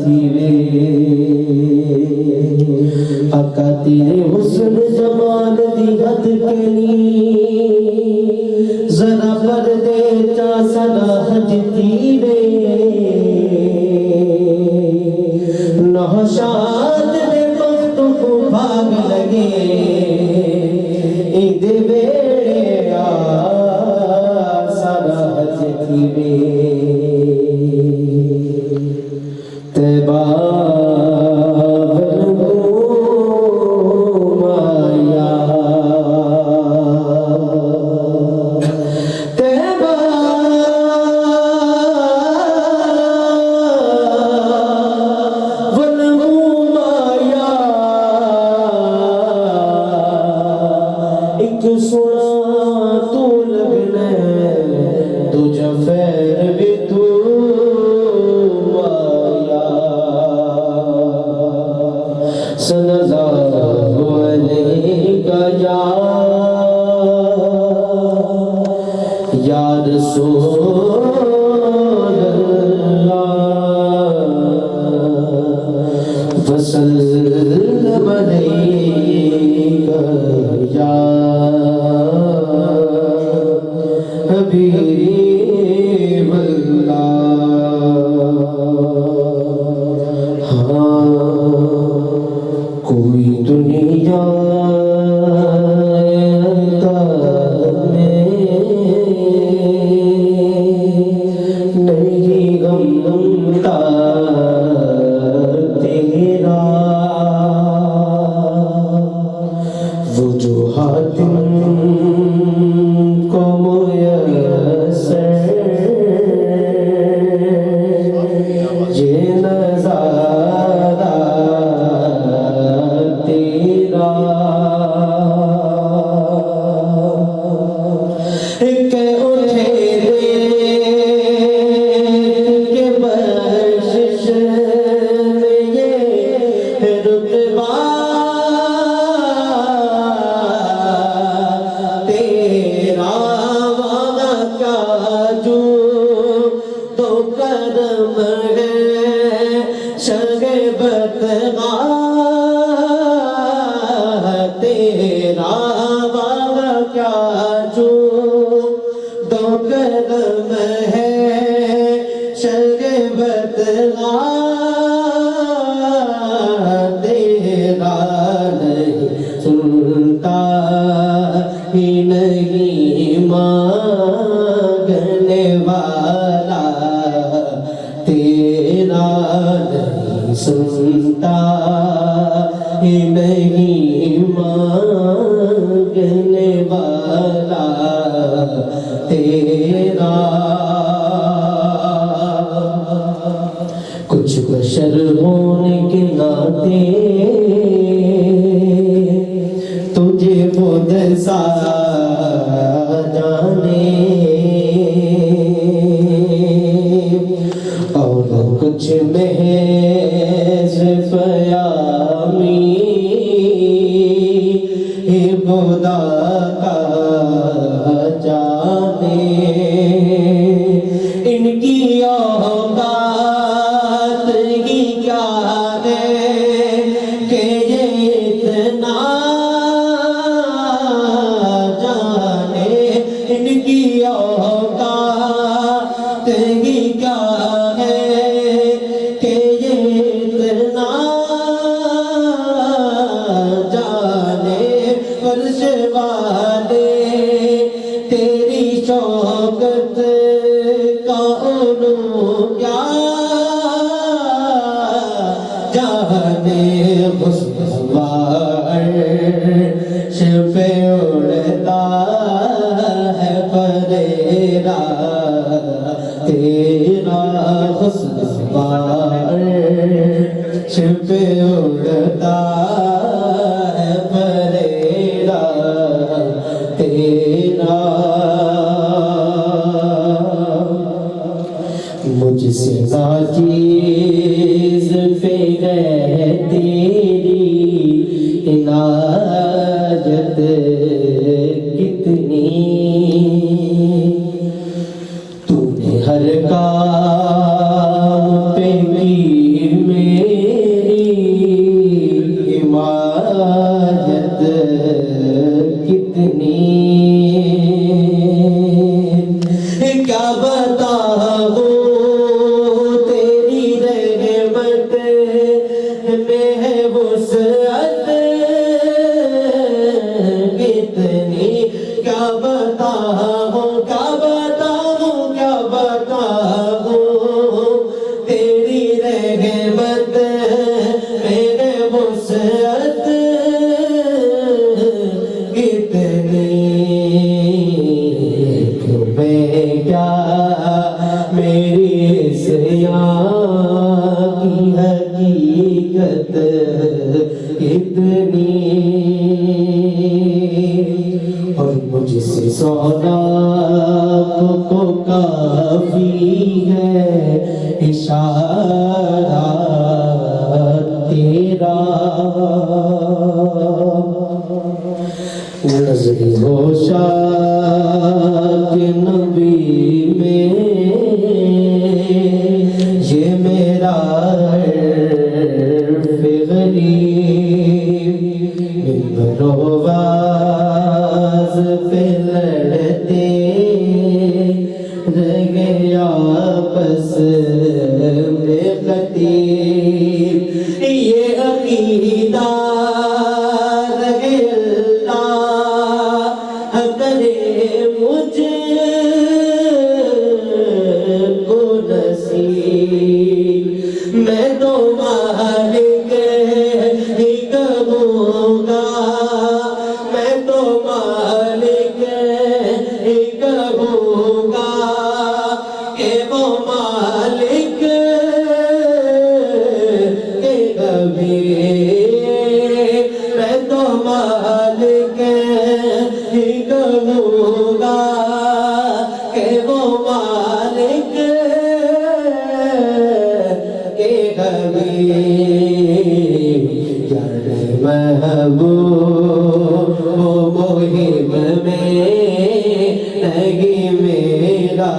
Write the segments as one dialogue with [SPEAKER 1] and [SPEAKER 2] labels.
[SPEAKER 1] تھی وے آقا تیرے حسن جمال دی حد کنی ذرا پردے چا سنا حجتی وے نوشاد دے وقت کو بھاگ لگے ایدے بیڑے سنا حجتی وے تیبہ یا رسول اللہ وسلم علیکہ یا حبیب اللہ ہاں کوئی دنیا سنتا ہی نہیں مانگنے والا تیرا کچھ بشر ہونے کے ناطے تجھے خود سا جانے اور کچھ محض پیامی خدا کا جانے ان کی اوقات ہی کیا ہے کہ یہ اتنا جانے ان کی اوقات ہی کیا ہے کہ یہ اتنا جانے فرش والے تیری شوقت کا علوم کیا جانے مصطفیٰ عرش پہ اڑتا ہے پریرا تیرا مصطفیٰ عرش پہ اڑتا ہے پریرا تیرا مجھ سے ناچیز پہ ہے تیری عنایت کتنی تو نے ہر کام پہ کی رحمت میں ہے وسعت کتنی، کیا بتاؤں کیا بتاؤں کیا بتاؤں تیری رحمت میں ہے وسعت کتنی، میں کیا میری عصیان کی حقیقت کتنی، اور مجھ سے سودا کو کافی ہے اشارہ تیرا، نظری ہوشا کہ نبی میں یہ میرا حرف غریب، منبر و واز پہ لڑتے رہ گیا پس میں خطیب، یہ عقیدہ رہے اللہ کرے مجھ کو نصیب، میں تو مالک ہی کہوں گا، میں تو مالک ہی کہوں گا کہ وہ مالک کے کبھی، میں تو مالک ہی کہوں گا کہ وہ مالک کے کبھی، یار محبوب مہم میں نہیں میرا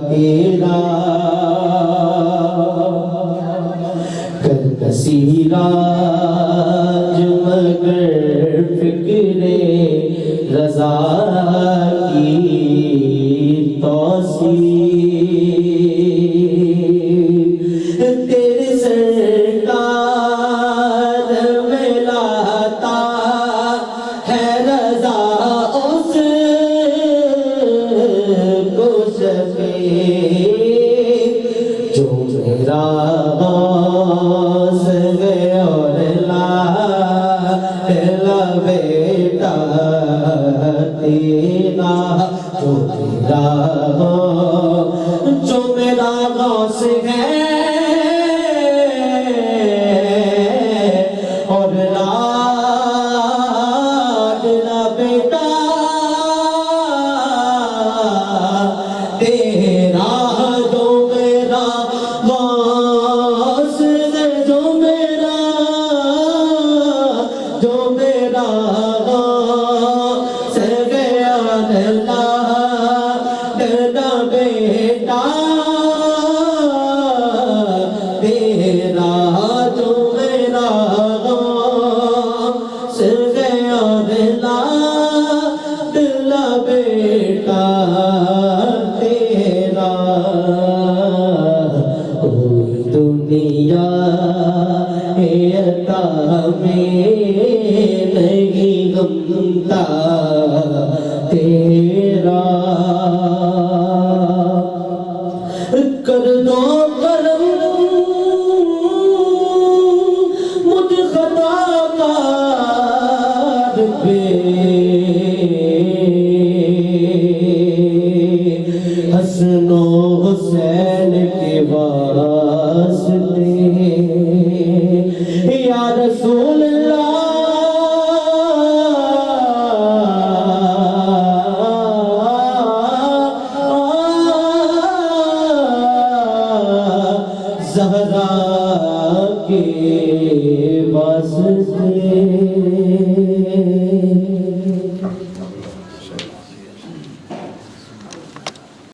[SPEAKER 1] تیرا، کر کثیراج مگر فکر رضا کی توصیف، تیرے سرکار میں لاتا ہے رضا اس کو شفیع، جو میرا غوث ہے اور لا بیٹا تیرا، جو میرا غوث ہے اور لاڈلا بیٹا تیرا، جو میرا غوث ہے، جو میرا غوث ہے اور لاڈلا بیٹا تیرا، جو میرا غوث ہے اور لاڈلا بیٹا تیرا، کوئی دنیا عطا میں نہیں غمتا تیرا، کر دو کرم مجھ خطا کار پہ، حسن و حسین کے واسطے، یا رسول اللہ زہرا